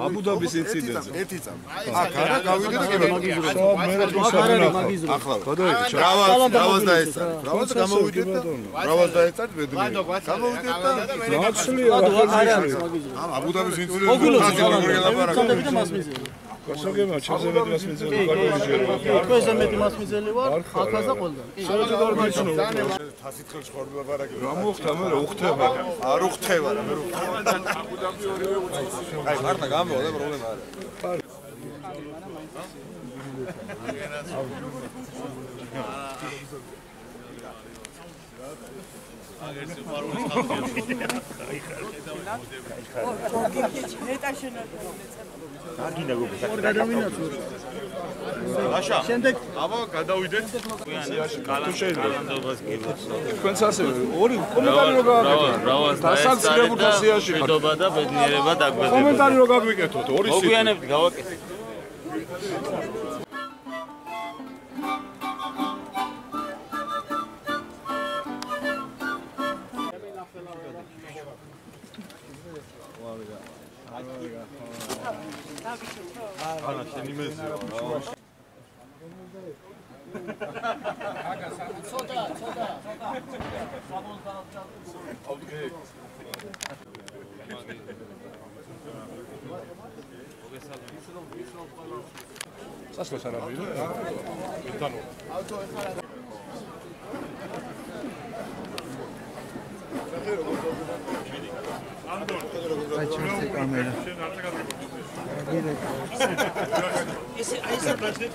აბუდაბის ინციდენტზე. ერთი წამი. აქ არა გავიდეთ კი რავას დაეცარ. რავას გამოვიდეთ და რავას დაეცარ ბედრი. გამოვიდეთ და აბუდაბის ინციდენტზე. გასაგებია, ჩემზე მეტი მასმიძელი ვარ. თქვენზე მეტი მასმიძელი ვარ, ახალსა ყველგან. საერთოდ არ მეცნო. თასითქელს ხარ ლაპარაკი. რა მოხდა მე რა უხდება? არ უხდება რა მე უხდება. აი ხარდა გამოვიდა პრობლემა არა. აგერზე პაროლის ხალხი. აგინა გოგო. აშა. შემდეგ აბა გადავიდეთ. თუ შეიძლება. თქვენც ასევე ორი კომენტარი რო გააკეთოთ. დასაცრებულთა სიაში ხარ. მშვიდობა და ბედნიერება დაგვეძებოთ. კომენტარი რო გაგვიკეთოთ, ორი სიტყვა. მოგვიანებთ, გავაკეთეთ. ანა შენი მეზია რა. ცოტა. ოკეი. სასწრაფო სარაბია. ეთანო. ავტო ეხარა. აი ჩემს კამერა. ეს აისა ბაჟდეთ.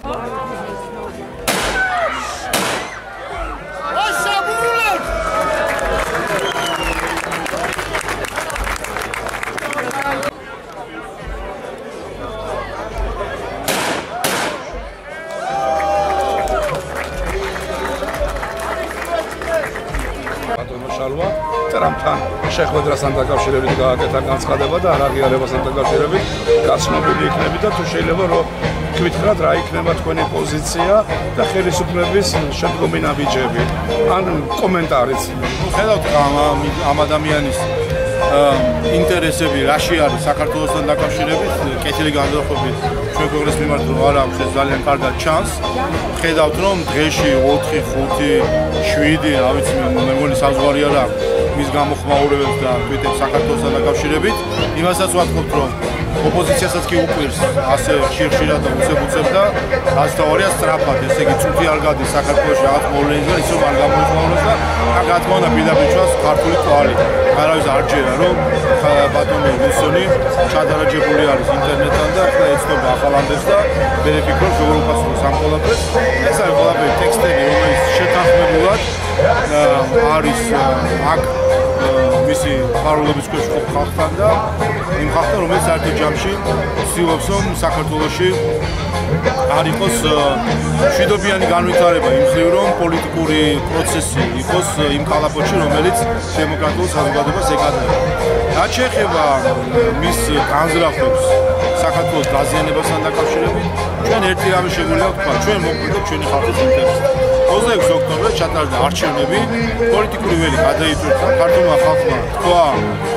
ასაბულებს! ბატონო შალვა ტრამპთან შეხვედრასთან დაკავშირებით გააკეთა განცხადება და არ აღიარებასთან დაკავშირებით გაცნობილი იქნები და თუ შეიძლება რომ გითხრათ რა იქნება თქვენი პოზიცია და ხელისუფლების შემდგომი ნაბიჯები ან კომენტარიც. ხედავთ ამ ადამიანის ინტერესები რაში არის საქართველოსთან დაკავშირებით, კეთილი განზრახვებით ჩვენ ქვეყნის მიმართ არ აქვს ეს ძალიან კარგად ჩანს. ხედავთ რომ დღეში 4, 5, 7, რა ვიცი მე მგონი საზღვარი არ აქვს მის გამოხმაურებებს და თვითონ საქართველოსთან დაკავშირებით. იმასაც ვათქვით რომ ოპოზიციასაც კი უყვირს ასე ხშირად და უცებ და რაც თავარია სწრაფად, ესე იგი წუთი არ გადის საქართველოში რაღაც მოვლენით და ისევ არ გამოიხმაურებს და რა თქმა უნდა პირდაპირ ჩვენს ქართული კვალი. არავის არ ჯერა რომ ბატონი ვილსონი ჩადარაჯებული არის ინტერნეტთან და ახლა ეცნობა ახალანდებს და მე ვფიქრობ როგორ უპასუხოს ამ ყველაფერს. ეს არის ყველაფერი ტექსტები, რომელიც შეთანხმებულად არის აქ მისი ფარულობის ქვეშ ხალხთან და იმ ხალხთან, რომელიც საერთო ჯამში ცდილობს რომ საქართველოში არ იყოს მშვიდობიანი განვითარება, იმ ხრივ რომ პოლიტიკური პროცესი იყოს იმ კალაპოტში, რომელიც დემოკრატიულ საზოგადოებას ეკადრება. რაც შეეხება მის განზრახვებს საქართველოს დაზიანებასთან დაკავშირებით, ჩვენ ერთი რამე შეგვიძლია ვთქვა, ჩვენ მოვკვდით ჩვენი ხალხის ინტერესს. 26 ოქტომბერს ჩატარდა არჩევნები, პოლიტიკური ველი გადაიწვევს ქართულმა ხალხმა თქვა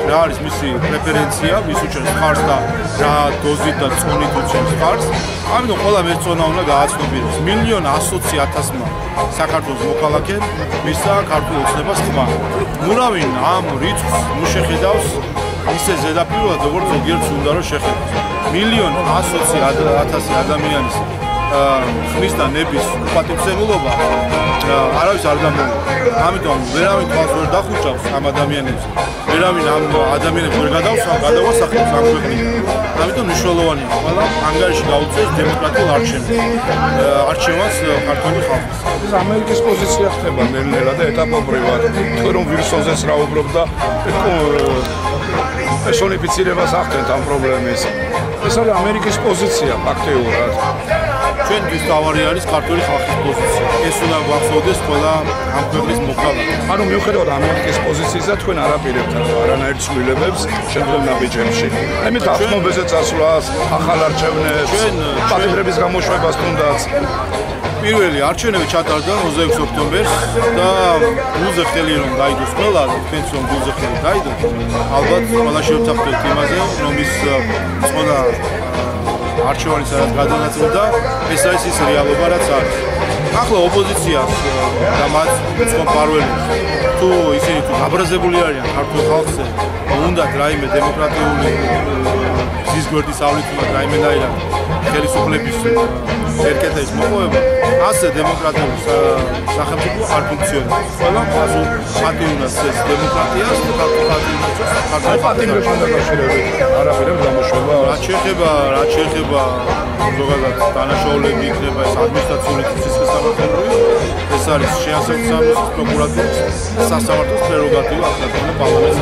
რა არის მისი პრეფერენცია, ვის უჩვენს მხარს და რა დოზით და წონით უჩვენს მხარს. ამიტომ ყველა მერწონა უნდა გააცნობინოს 1,120,000 საქართველოს მოქალაქე მისცა ქართულ ოცნებას ხმა. ურავინ ამ რიცხვს შეხედავს ისე ზედაპირულად როგორც ზოგიერთ უნდა რომ შეხედოს. 1,120,000 ადამიანის ხმის და ნების უპატიმრებულობა არავის არ გამოუვა. ამიტომ ვერავინ თვალს ვერ დახუჭავს ამ ადამიანებს. ვერავინ ამ ადამიანებს ვერ გადავასახლებს ამ ქვეყნიდან. ამიტომ მნიშვნელოვანია ყველა ანგარიში გაუწიოს დემოკრატიულ არჩევანს ქართული ხალხის. ეს ამერიკის პოზიცია ხდება ნელ-ნელა და ეტაპობრივად. თქვენ რომ ვირუსოზეს რაუბრობდა პერსონიფიცირებას ახდენთ ამ პრობლემის. ეს არის ამერიკის პოზიცია ფაქტიურად. ჩვენთვის თავარი არის ქართული ხალხის პოზიცია. ეს უნდა გვახსოვდეს ყველა ამ ქვეყნის მოქალაქე. ანუ მიუხედავად ამერიკის პოზიციისა თქვენ არაპირებთ არანაირ ცვლილებებს შემდგომ ნაბიჯებში. ამით ახსნობაზე წასვლას, ახალ არჩევნებს, პატიმრების გამოშვებას თუნდაც. პირველი არჩევნები ჩატარდა 26 ოქტომბერს და გულზე ხელი რომ დაიდოს ყველა, თქვენც რომ გულზე ხელი დაიდოს, ალბათ ყველა შევთანხმდეთ იმაზე, რომ ის ყველა არჩევანი სადაც გადანაწილდა, ეს არის ის რეალობა, რაც არის. ახლა ოპოზიციას და მათ მწვავეულებს თუ ისინი თუ გაბრაზებული არიან ქართულ ხალხზე, უნდათ რაიმე დემოკრატიული ზისგვერდის ავლით უნდა რაიმენაირად ხელისუფლების ერკეტების მოპოვება, ასე დემოკრატიული სახელმწიფო არ ფუნქციონირებს. ყველა პატიუნას ეს დემოკრატიას და ქართულ პატიმრებთან დაკავშირებით არაფერებს გამოშვება. რაც შეეხება ზოგადად დანაშაულები იქნება ეს ადმინისტრაციული სისტემატური, ეს არის შეასაბამის პროკურატურის სასამართლოს პრეროგატივა ახლა პარლამენტს.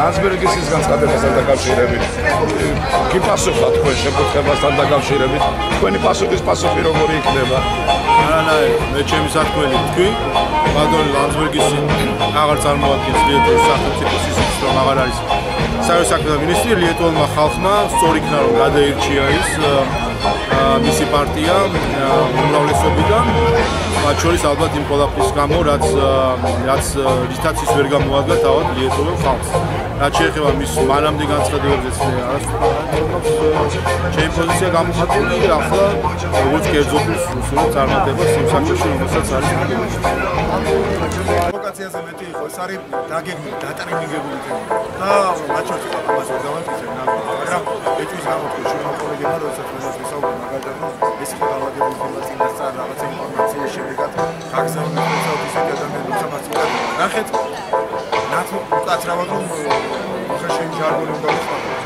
ლანსბერგის განცხადებასთან დაკავშირებით კი პასუხა თქვენ შეკითხვებასთან დაკავშირებით თქვენი პასუხი როგორი იქნება? არანაირ მე ჩემი საქმელი თქვი ბატონი ლანსბერგისი აღარ წარმოადგენს ლიტოვის სახელმწიფო სისტემას რომ აღარ არის საერთო საქმეთა მინისტრი ლიტოვმა ხალხმა სწორ იქნა რომ გადაირჩია ის მისი პარტია უმრავლესობიდან მათ შორის ალბათ იმ ყველაფრის გამო რაც რითაც ის ვერ გამოადგა თავად ლიტოვის ხალხს. რაც შეეხება მის მანამდე განცხადებებზეც არასდროს ჩემი პოზიცია გამოხატული ახლა როგორც კერძოფილს სულ წარმატებას იმ საქმეში რომელსაც არის პროვოკაციაზე მეტი იყო ეს არის დაგეგმილი დატრენინგებული თემა და მათ შორის ამას ვერ დავამტკიცებ მაგრამ ეჭვის გამოთქვი შემოყოლედება როდესაც მას ვისაუბრებ მაგალითად ეს იყო დაავადებული ინფორმაციის და რაღაცა ინფორმაციის შედეგად გაგზავნა ეს ადამიანები სამას ნახეთ ნაცნ უკაცრავად რომ ხეში ჟარგონი უნდა ვიხმაროთ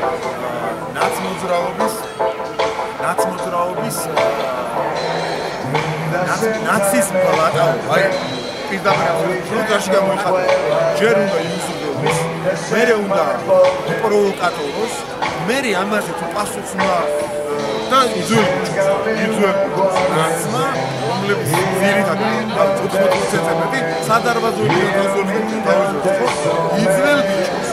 ნაცმოძრაობის ნაციზმი ვატაო აი პირდაპირ შუქაში გამოიხატა ჯერ უნდა იმისურვებდეს მერე უნდა პროვოკატოროს მერე ამაზე თუ პასუხს უნდა და იძუებულს ნაცმა რომლების ძირითადად 14%-ები სადარბაზოები თავისუფლად იძველ ბიჭს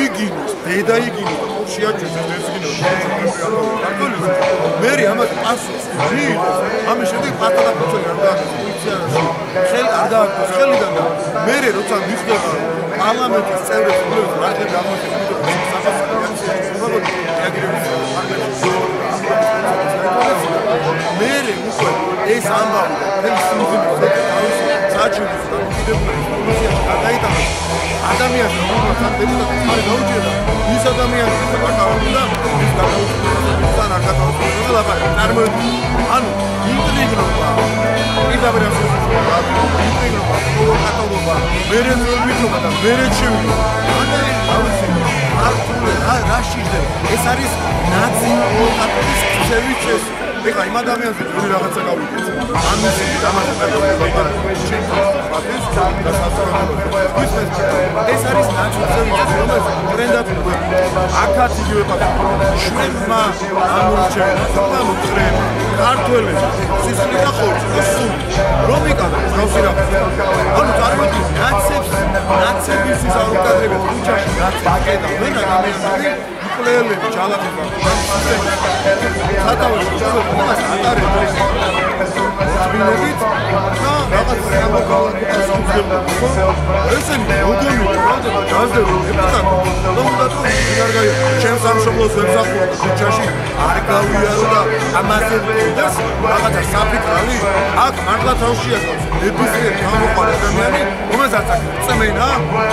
იგინოს დედა იგინოს შეაჩერეს ეს იგინოს მერე ამაზე პასუხს მიიღოს ამის შემდეგ პატარა პროცესი არ დააწყოს ხელი არ დააწყოს ხელიდან და მერე როცა მისდევს პარლამენტის წევრებს რომლებიც რახე გამოიხატეს საფასადიანი მერე უკვე ეს ამბავი ეს სიმბოლური საჩუქრის დამოკიდებულების პოლიციაში გადაიტანა ადამიანს რომელსაც დეპუტატი ხარ გაუჭირდა ის ადამიანი საკავებდა ის გადაუჭირდა არ გადაუჭირდა და წარმოიდგინე ანუ ინტრიგრობა პირდაპირ ინტრიგრობა პროვოკატორობა მერე ნორმიტობა და მერე ჩევი ეს არის ნაცი პროვოკატორის ქცევის წესი ეხლა იმ ადამიანზე როგორი რაღაცა გავიგეთ ამის ეს არის ნაციონალური რომელიც ტრენდად აქაც იგივე პატარა შრემა ამურჩევა მოხრენ ქართველები სისხლი და ხორცი სულ რომ იკადროს გავსი რა ანუ წარმოიდგინე ნაცების ის არუკადრებით უჩაში ნაცაკედა მე ადამიანები კლეელები ჯალათება სათავეში ჩავეყოს ატარებს თბილებით და რაღაც ესენი მოგონი რა გაზდები ჩემს სამშობლოს ვერ ზახულა ქუჩაში არ გავიარო და ამაზე დღეს რაღაცა საფიქრალი აქ მართლა თავშია ნებისმიერ გამოყარ ადამიანი, რომელსაც აქ წმენა,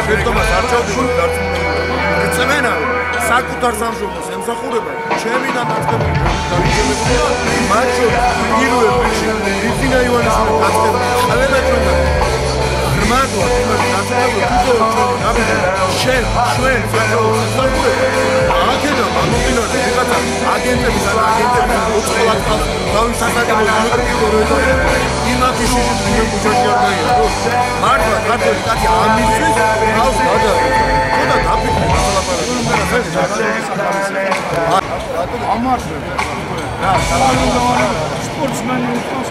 შეცდომას არ ჩავდებოდი დარწმუნებული. წმენა საკუთარ სამშობლოს ემსახურება, ჩემი დამარცხებული დაიჯერებია, მათ შორის პირველ რიგში რიძინა ივანიშვილი დაწყებული ხალენა ჩვენგან. მართლა იმას დაწესებული თვითონ ჩვენი ნაბიჯი შენ ჩვენ საქართველოს ემსახურება. აქედან გამომდინარე ვიღაცა აგენტების ან აგენტების მოწყვლად თავის სასაგებო დიმეტრიო იმაკის ისინი ბუჯეტი არ დაიწყო. მართლა ქართული კაცი ამისთვის თავს გადავიდა. ხოდა დაფიქრე მასალაპარაკი. ამართლე. რა, სპორტსმენი უცხოს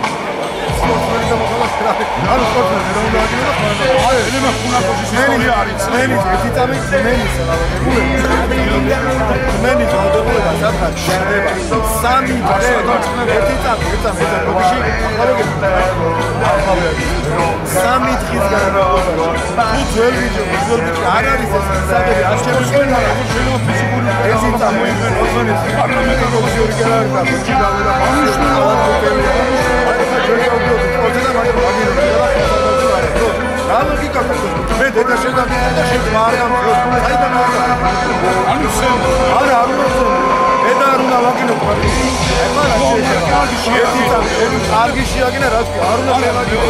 სპორტსმენი და მოხალხე. არ სპორტსმენი რა უნდა აგინო და აი, ელემა ხუნაკოშის ისტორია არის. მენი ვიტამინ მენის მენის მოდელობა სადღაც შედება 3 დღე ერთი წამი როდეში სამი დღის განმავლობაში თუ ძველ ვიდეო არ არის ეს საკები არ შემოგვიყვანა შეიძლება ფიზიკური ეზი წამოიღო ოზონის პარლამენტარული გერაერთა ბუჩი დაუდა რა ლოგიკა გქონდა? მე დედა შედაგდა და შენ მარიამ საიდან ანუ არა არ უნდა დედა არ უნდა ვაგინო ყვარი ეხლა რა შეიძლება კარგი შეაგინა რა თქმა არ უნდა შევაგინო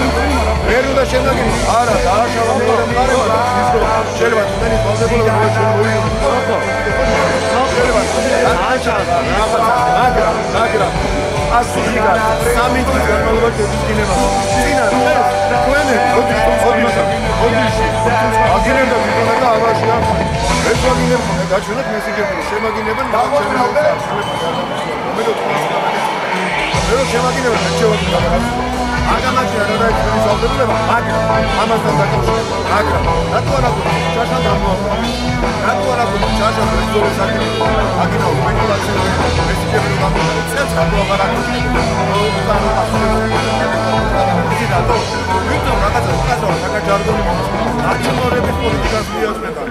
ვერ უნდა შევაგინო არა დააშავა მეორე მხარე შეიძლება თქვენი ბალდებულება რომ შემოვიო შეიძლება მაგრამ ასიგა სამი დღის განმავლობაში ეძინება წინა თქვენი აგინებდა ვიყავ და ავაშია ეს ვაგინებდა გაჩვენოთ მესიჯები შემაგინებენ მე შემაგინებენ აგამაჩი არა და ის ძალდებულება მაგრამ ამასთან დაკავშირებით მაგრამ რატო არა ჩაშა დამოაყო რატო არა ჩაშა პრეზიდენტის აგინაო მენულაცია მესიჯები რომ წელს გამოაყარა ვიდეო რაღაცა უკაზო საკაჯარდონი არჩევნების პოლიტიკას მიაწყება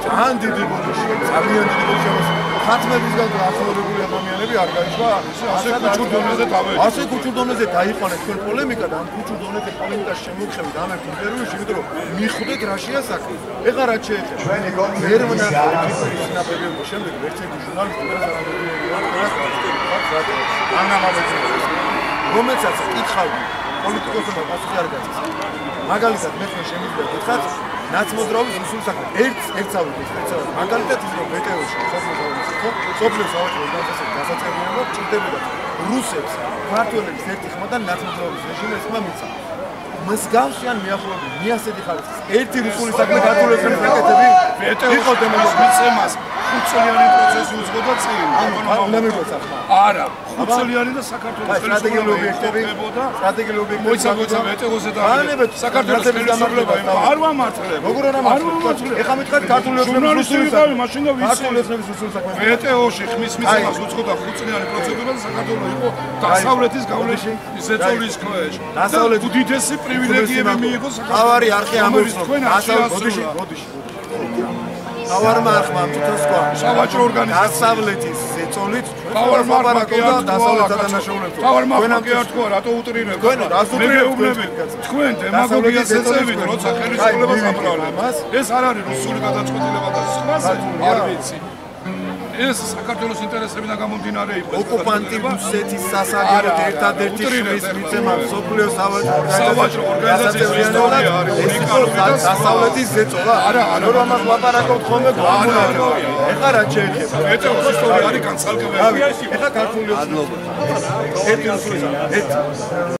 ძალიან დიდი ბოდიში ძალიან დიდი ბოდიში ხათმებისგან გასაუბრებელი ადამიანები არ გაიშვა ასე კუჩურ დონეზე თავი ასე კუჩურ დონეზე დაიყვანეთ თქვენ პოლემიკა და ამ კუჩურ დონეზე პოლემიკას შემოგხევით ამ ერთ ინტერვიუში იმიტომ რომ მიხვდეთ რაშია საქმე ეხლა რაც შეეხება ვერ უნდა სინაპებიობის შემდეგ ვერცერთი ჟურნალისტი რომელსაც კითხავდი პოლიტიკოსებმა პასუხი არ გაჩნდა მაგალითად მე შემიძლია გითხრათ ნაცმოძრაობის უსულ საქმე ერთსავით მაგალითად ის რომ ბტვ-ში სოფლის საავადმყოფოს გასაწერია რომ ჭირდებოდა რუსებს ქართველების ერთი ხმა და ნაცმოძრაობის რეჟიმის ხმა მიწა მსგავსი ან მიახლოებული მიასეთი ხალხის ერთი რუსული საქმე ქართველებს ეკეთები იყო დემოკრატიის მიცემას 5 წლიანი პროცესი უძღოდა წინ არა 5 წლიანი და საქართველოს სტრატეგიული ობიექტები მოიცავდა ბტვ-ზე და საქართველოს ხელისუფლება არ ვამართლებ როგორ არ ვამართლებ ეხლა მითხრათ ქართული ჟურნალისტები ვიყავი მაშინ და ბტვ-ში ხმის მიცემას უძღოდა 5 წლიანი პროცედურა და საქართველოს იყო დასავლეთის გავლენის ზეწოლის ქვეშ დასავლეთ უდიდესი პრივილეგიები მიიღო თავარი არხი ამბობს დასავლეთში თავარმა არხმა თვითონ სხვა სავაჭრო ორგანიზაცია დასავლეთის ზეწოლით თავარმა არხმა დასავლეთ დანაშაულებთ თავარმა არხმა რატო უტრინებ თქვენ რას უტრინებ თქვენ დემაგოგიას ეწევით როცა ხელისუფლებას ამრავლებთ ეს არ არის რუსული გადაწყვეტილება და სხვაზე არ ვიცი ეს საქართველოს ინტერესებიდან გამომდინარე იყო ოკუპანტი რუსეთის სასაგეროდ ერთადერთი შრის მიცემა მსოფლიო სავაჭრო ორგანიზაციის ისტორია არის უნიკალური და დასავლეთის ზეწოლა არა რომ ამას ლაპარაკობთ ხოლმე გვამონარო ეხლა რა შეიძლება ბტვ-ის ისტორია არის განცალკეველი ეხლა ქართული ერთი